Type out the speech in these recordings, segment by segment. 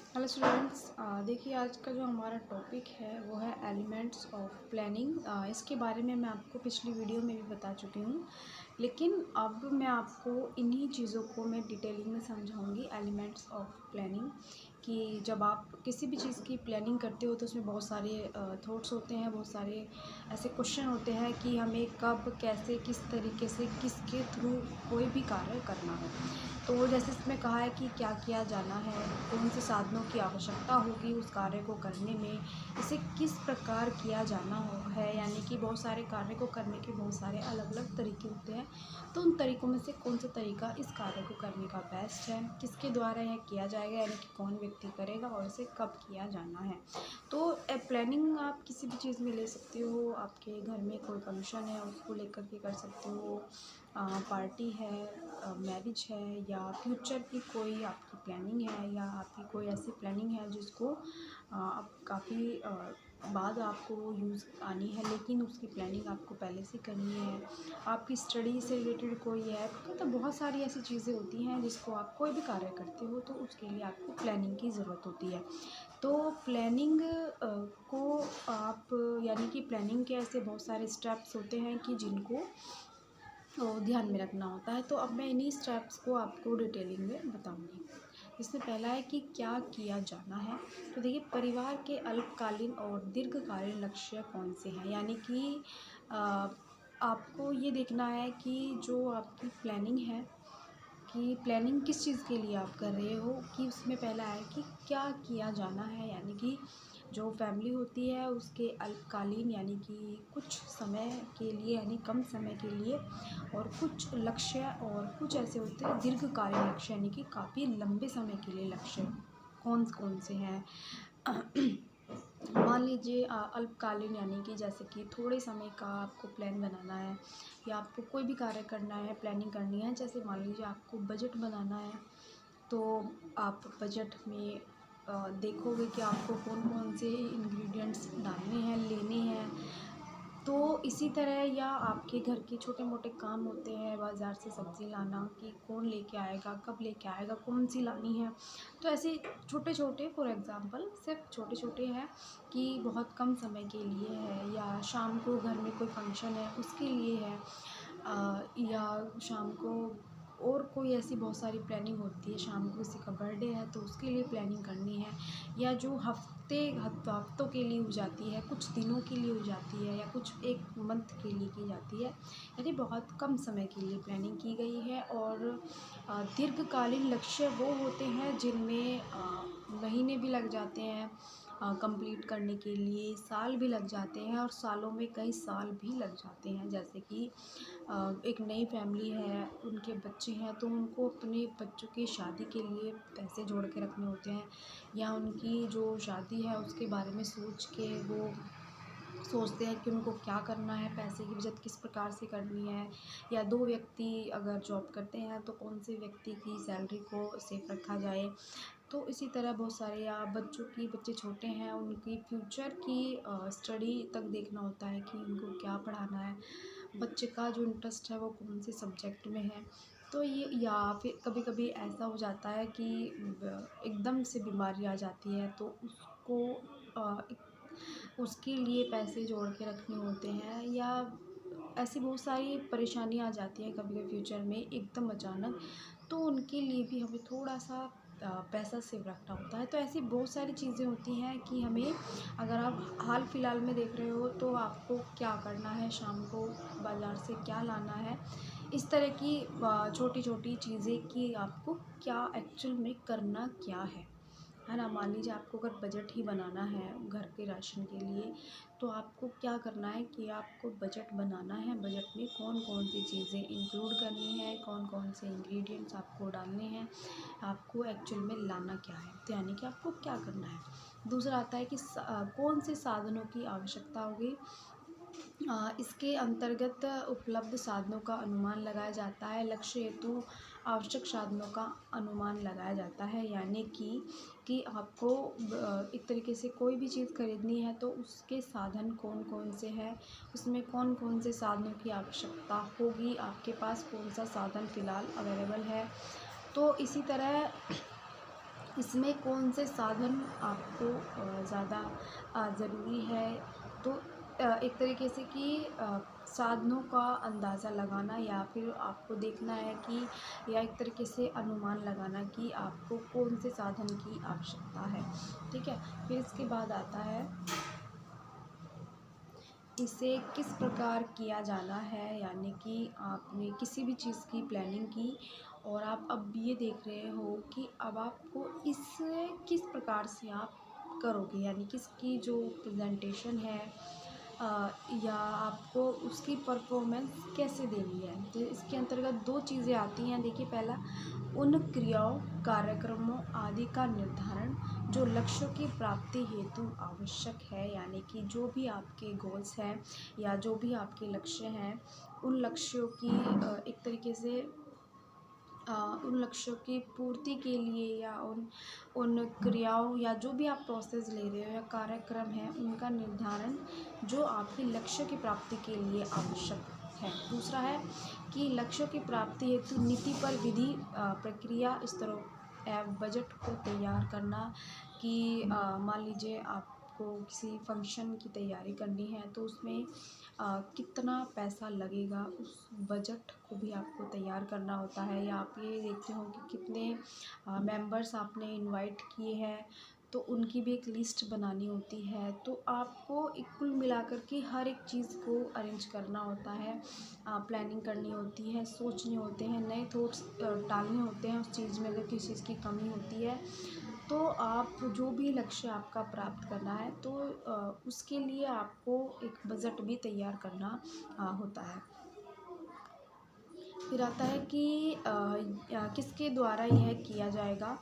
Hello students, देखिए आज का जो हमारा टॉपिक है वो है एलिमेंट्स ऑफ प्लानिंग। इसके बारे में मैं आपको पिछली वीडियो में भी बता चुकी हूँ, लेकिन अब मैं आपको इन्हीं चीज़ों को मैं डिटेलिंग में समझाऊंगी। एलिमेंट्स ऑफ प्लानिंग कि जब आप किसी भी चीज़ की प्लानिंग करते हो तो उसमें बहुत सारे थॉट्स होते हैं, बहुत सारे ऐसे क्वेश्चन होते हैं कि हमें कब, कैसे, किस तरीके से, किसके थ्रू कोई भी कार्य करना है। तो जैसे इसमें कहा है कि क्या किया जाना है, कौन से साधनों की आवश्यकता होगी उस कार्य को करने में, इसे किस प्रकार किया जाना है, यानी कि बहुत सारे कार्य को करने के बहुत सारे अलग अलग तरीके होते हैं। तो उन तरीक़ों में से कौन सा तरीका इस कार्य को करने का बेस्ट है, किसके द्वारा यह किया जाएगा, यानी कि कौन व्यक्ति करेगा और इसे कब किया जाना है। तो प्लानिंग आप किसी भी चीज़ में ले सकते हो। आपके घर में कोई फंक्शन है उसको लेकर के कर सकते हो, पार्टी है, मैरिज है, या फ्यूचर की कोई आपकी प्लानिंग है, या आपकी कोई ऐसी प्लानिंग है जिसको आप काफ़ी बाद आपको यूज़ आनी है, लेकिन उसकी प्लानिंग आपको पहले से करनी है। आपकी स्टडी से रिलेटेड कोई है, मतलब बहुत सारी ऐसी चीज़ें होती हैं जिसको आप कोई भी कार्य करते हो तो उसके लिए आपको प्लानिंग की ज़रूरत होती है। तो प्लानिंग को आप, यानी कि प्लानिंग के ऐसे बहुत सारे स्टेप्स होते हैं कि जिनको ध्यान में रखना होता है। तो अब मैं इन्हीं स्टेप्स को आपको डिटेलिंग में बताऊंगी। इसमें पहला है कि क्या किया जाना है। तो देखिए, परिवार के अल्पकालीन और दीर्घकालीन लक्ष्य कौन से हैं, यानी कि आपको ये देखना है कि जो आपकी प्लानिंग है कि प्लानिंग किस चीज़ के लिए आप कर रहे हो, कि उसमें पहला है कि क्या किया जाना है, यानी कि जो फैमिली होती है उसके अल्पकालीन, यानी कि कुछ समय के लिए, यानी कम समय के लिए, और कुछ लक्ष्य, और कुछ ऐसे होते हैं दीर्घकालीन लक्ष्य, यानी कि काफ़ी लंबे समय के लिए लक्ष्य कौन कौन से हैं। मान लीजिए अल्पकालीन, यानी कि जैसे कि थोड़े समय का आपको प्लान बनाना है, या आपको कोई भी कार्य करना है, प्लानिंग करनी है। जैसे मान लीजिए आपको बजट बनाना है, तो आप बजट में देखोगे कि आपको कौन कौन से इंग्रेडिएंट्स डालने हैं, लेने हैं। तो इसी तरह, या आपके घर के छोटे मोटे काम होते हैं, बाज़ार से सब्ज़ी लाना, कि कौन लेके आएगा, कब लेके आएगा, कौन सी लानी है। तो ऐसे छोटे छोटे, फॉर एग्ज़ाम्पल सिर्फ छोटे छोटे हैं कि बहुत कम समय के लिए है, या शाम को घर में कोई फंक्शन है उसके लिए है, या शाम को और कोई ऐसी बहुत सारी प्लानिंग होती है, शाम को किसी का बर्थडे है तो उसके लिए प्लानिंग करनी है, या जो हफ्तों के लिए हो जाती है, कुछ दिनों के लिए हो जाती है, या कुछ एक मंथ के लिए की जाती है, यानी बहुत कम समय के लिए प्लानिंग की गई है। और दीर्घकालीन लक्ष्य वो होते हैं जिनमें महीने भी लग जाते हैं कंप्लीट करने के लिए, साल भी लग जाते हैं, और सालों में कई साल भी लग जाते हैं। जैसे कि एक नई फैमिली है, उनके बच्चे हैं, तो उनको अपने बच्चों की शादी के लिए पैसे जोड़ के रखने होते हैं, या उनकी जो शादी है उसके बारे में सोच के वो सोचते हैं कि उनको क्या करना है, पैसे की बचत किस प्रकार से करनी है, या दो व्यक्ति अगर जॉब करते हैं तो कौन से व्यक्ति की सैलरी को सेफ रखा जाए। तो इसी तरह बहुत सारे, या बच्चे छोटे हैं, उनकी फ्यूचर की स्टडी तक देखना होता है कि उनको क्या पढ़ाना है, बच्चे का जो इंटरेस्ट है वो कौन से सब्जेक्ट में है। तो ये, या फिर कभी कभी ऐसा हो जाता है कि एकदम से बीमारी आ जाती है, तो उसको उसके लिए पैसे जोड़ के रखने होते हैं, या ऐसी बहुत सारी परेशानी आ जाती है कभी कभी फ्यूचर में एकदम अचानक, तो उनके लिए भी हमें थोड़ा सा पैसा सेव रखना होता है। तो ऐसी बहुत सारी चीज़ें होती हैं कि हमें, अगर आप हाल फिलहाल में देख रहे हो तो आपको क्या करना है, शाम को बाज़ार से क्या लाना है, इस तरह की छोटी छोटी चीज़ें कि आपको क्या एक्चुअल में करना क्या है ना। मान लीजिए आपको अगर बजट ही बनाना है घर के राशन के लिए, तो आपको क्या करना है कि आपको बजट बनाना है, बजट में कौन कौन सी चीज़ें इंक्लूड करनी है, कौन कौन से इंग्रेडिएंट्स आपको डालने हैं, आपको एक्चुअल में लाना क्या है, तो यानी कि आपको क्या करना है। दूसरा आता है कि कौन से साधनों की आवश्यकता होगी। इसके अंतर्गत उपलब्ध साधनों का अनुमान लगाया जाता है, लक्ष्य हेतु आवश्यक साधनों का अनुमान लगाया जाता है, यानी कि आपको एक तरीके से कोई भी चीज़ खरीदनी है तो उसके साधन कौन कौन से हैं, उसमें कौन कौन से साधनों की आवश्यकता होगी, आपके पास कौन सा साधन फ़िलहाल अवेलेबल है। तो इसी तरह इसमें कौन से साधन आपको ज़्यादा ज़रूरी है। तो एक तरीके से कि साधनों का अंदाज़ा लगाना या फिर आपको देखना है कि या एक तरीके से अनुमान लगाना कि आपको कौन से साधन की आवश्यकता है। ठीक है, फिर इसके बाद आता है इसे किस प्रकार किया जाना है, यानी कि आपने किसी भी चीज़ की प्लानिंग की और आप अब ये देख रहे हो कि अब आपको इसे किस प्रकार से आप करोगे, यानी कि इसकी जो प्रेजेंटेशन है या आपको उसकी परफॉर्मेंस कैसे देनी है। तो इसके अंतर्गत दो चीज़ें आती हैं। देखिए, पहला उन क्रियाओं, कार्यक्रमों आदि का निर्धारण जो लक्ष्यों की प्राप्ति हेतु आवश्यक है, यानी कि जो भी आपके गोल्स हैं या जो भी आपके लक्ष्य हैं, उन लक्ष्यों की एक तरीके से उन लक्ष्यों की पूर्ति के लिए या उन उन क्रियाओं या जो भी आप प्रोसेस ले रहे हो या कार्यक्रम है, उनका निर्धारण जो आपके लक्ष्य की प्राप्ति के लिए आवश्यक है। दूसरा है कि लक्ष्यों की प्राप्ति हेतु नीति पर विधि, प्रक्रिया, स्तरों एवं बजट को तैयार करना। कि मान लीजिए आपको किसी फंक्शन की तैयारी करनी है, तो उसमें कितना पैसा लगेगा, उस बजट को भी आपको तैयार करना होता है। या आप ये देखते हो कि कितने मेंबर्स आपने इनवाइट किए हैं, तो उनकी भी एक लिस्ट बनानी होती है। तो आपको एक कुल मिलाकर के हर एक चीज़ को अरेंज करना होता है, प्लानिंग करनी होती है, सोचने होते हैं, नए थॉट्स डालने होते हैं उस चीज़ में अगर किसी चीज़ की कमी होती है। तो आप जो भी लक्ष्य आपका प्राप्त करना है, तो उसके लिए आपको एक बजट भी तैयार करना होता है। फिर आता है कि किसके द्वारा यह किया जाएगा।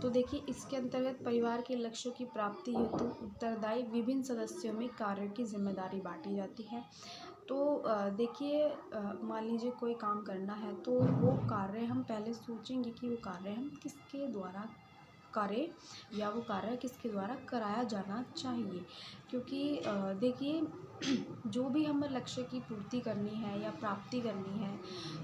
तो देखिए, इसके अंतर्गत परिवार के लक्ष्यों की प्राप्ति हेतु उत्तरदायी विभिन्न सदस्यों में कार्यों की जिम्मेदारी बांटी जाती है। तो देखिए, मान लीजिए कोई काम करना है, तो वो कार्य हम पहले सोचेंगे कि वो कार्य हम किसके द्वारा करें या वो कार्य किसके द्वारा कराया जाना चाहिए। क्योंकि देखिए, जो भी हमें लक्ष्य की पूर्ति करनी है या प्राप्ति करनी है,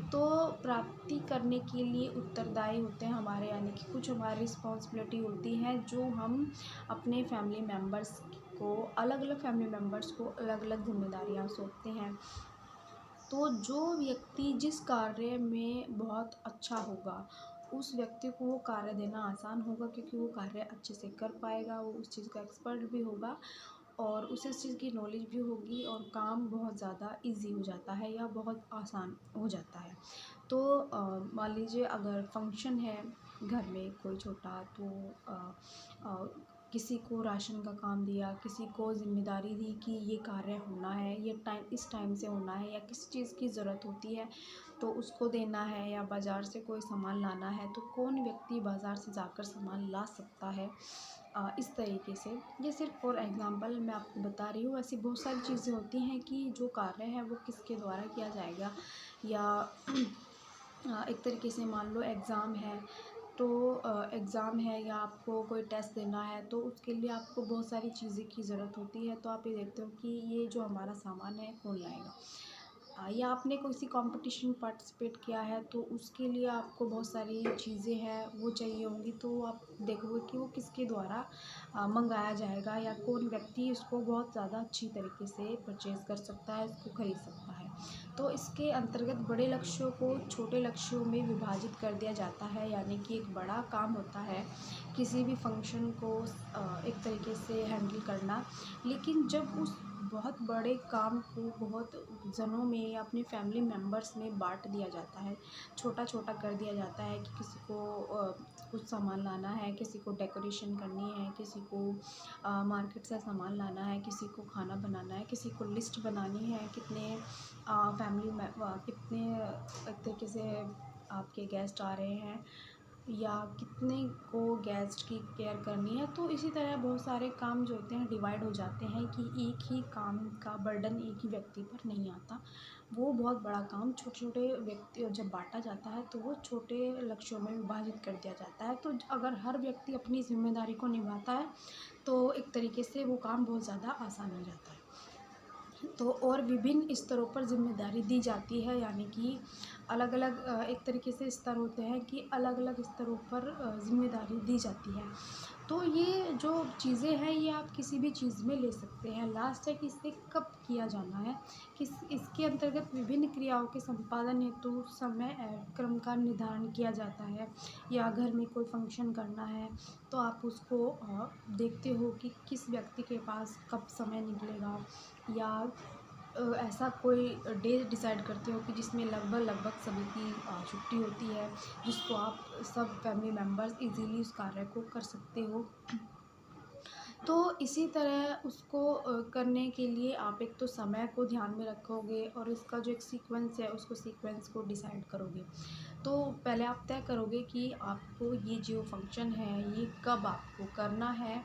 तो प्राप्ति करने के लिए उत्तरदायी होते हैं हमारे, यानी कि कुछ हमारी रिस्पॉन्सिबिलिटी होती है जो हम अपने फैमिली मेम्बर्स को, अलग अलग फैमिली मेम्बर्स को अलग अलग जिम्मेदारियाँ सौंपते हैं। तो जो व्यक्ति जिस कार्य में बहुत अच्छा होगा, उस व्यक्ति को वो कार्य देना आसान होगा, क्योंकि वो कार्य अच्छे से कर पाएगा, वो उस चीज़ का एक्सपर्ट भी होगा और उसे उस चीज़ की नॉलेज भी होगी और काम बहुत ज़्यादा इजी हो जाता है या बहुत आसान हो जाता है। तो मान लीजिए अगर फंक्शन है घर में कोई छोटा, तो अ, किसी को राशन का काम दिया, किसी को ज़िम्मेदारी दी कि ये कार्य होना है, ये टाइम इस टाइम से होना है, या किसी चीज़ की ज़रूरत होती है तो उसको देना है, या बाज़ार से कोई सामान लाना है, तो कौन व्यक्ति बाज़ार से जाकर सामान ला सकता है। इस तरीके से, ये सिर्फ फॉर एग्ज़ाम्पल मैं आपको बता रही हूँ। ऐसी बहुत सारी चीज़ें होती हैं कि जो कार्य है वो किसके द्वारा किया जाएगा। या एक तरीके से मान लो एग्ज़ाम है, तो एग्ज़ाम है या आपको कोई टेस्ट देना है, तो उसके लिए आपको बहुत सारी चीज़ें की ज़रूरत होती है। तो आप ये देखते हो कि ये जो हमारा सामान है कौन लाएगा। या आपने किसी कंपटीशन में पार्टिसिपेट किया है, तो उसके लिए आपको बहुत सारी चीज़ें हैं वो चाहिए होंगी, तो आप देखोगे कि वो किसके द्वारा मंगाया जाएगा या कौन व्यक्ति उसको बहुत ज़्यादा अच्छी तरीके से परचेज़ कर सकता है, उसको खरीद सकता है। तो इसके अंतर्गत बड़े लक्ष्यों को छोटे लक्ष्यों में विभाजित कर दिया जाता है, यानी कि एक बड़ा काम होता है किसी भी फंक्शन को एक तरीके से हैंडल करना। लेकिन जब उस बहुत बड़े काम को बहुत जनों में या अपने फैमिली मेम्बर्स में बांट दिया जाता है, छोटा छोटा कर दिया जाता है कि किसी को कुछ सामान लाना है, किसी को डेकोरेशन करनी है, किसी को मार्केट से सामान लाना है, किसी को खाना बनाना है, किसी को लिस्ट बनानी है कितने कितने एक तरीके से आपके गेस्ट आ रहे हैं या कितने को गेस्ट की केयर करनी है। तो इसी तरह बहुत सारे काम जो होते हैं डिवाइड हो जाते हैं कि एक ही काम का बर्डन एक ही व्यक्ति पर नहीं आता। वो बहुत बड़ा काम छोटे छोटे व्यक्ति जब बांटा जाता है, तो वो छोटे लक्ष्यों में विभाजित कर दिया जाता है। तो अगर हर व्यक्ति अपनी जिम्मेदारी को निभाता है, तो एक तरीके से वो काम बहुत ज़्यादा आसान हो जाता है। तो और विभिन्न स्तरों पर जिम्मेदारी दी जाती है, यानी कि अलग अलग एक तरीके से स्तर होते हैं कि अलग अलग स्तरों पर ज़िम्मेदारी दी जाती है। तो ये जो चीज़ें हैं ये आप किसी भी चीज़ में ले सकते हैं। लास्ट है कि इसे कब किया जाना है, किस इसके अंतर्गत विभिन्न क्रियाओं के संपादन हेतु समय क्रम का निर्धारण किया जाता है। या घर में कोई फंक्शन करना है तो आप उसको देखते हो कि किस व्यक्ति के पास कब समय निकलेगा, या ऐसा कोई डे डिसाइड करते हो कि जिसमें लगभग सभी की छुट्टी होती है, जिसको आप सब फैमिली मेम्बर्स इजीली उस कार्य को कर सकते हो। तो इसी तरह उसको करने के लिए आप एक तो समय को ध्यान में रखोगे और इसका जो एक सीक्वेंस है उसको सीक्वेंस को डिसाइड करोगे। तो पहले आप तय करोगे कि आपको ये जो फंक्शन है ये कब आपको करना है।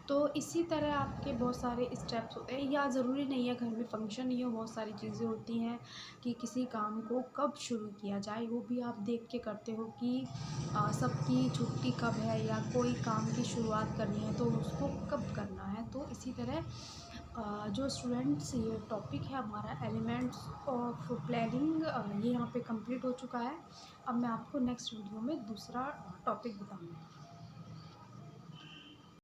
तो इसी तरह आपके बहुत सारे स्टेप्स होते हैं, या ज़रूरी नहीं है घर में फंक्शन ही हो, बहुत सारी चीज़ें होती हैं कि किसी काम को कब शुरू किया जाए, वो भी आप देख के करते हो कि सबकी छुट्टी कब है या कोई काम की शुरुआत करनी है तो उसको कब करना है। तो इसी तरह जो स्टूडेंट्स, ये टॉपिक है हमारा एलिमेंट्स ऑफ प्लानिंग, ये यहाँ पे कंप्लीट हो चुका है। अब मैं आपको नेक्स्ट वीडियो में दूसरा टॉपिक बताऊँगी।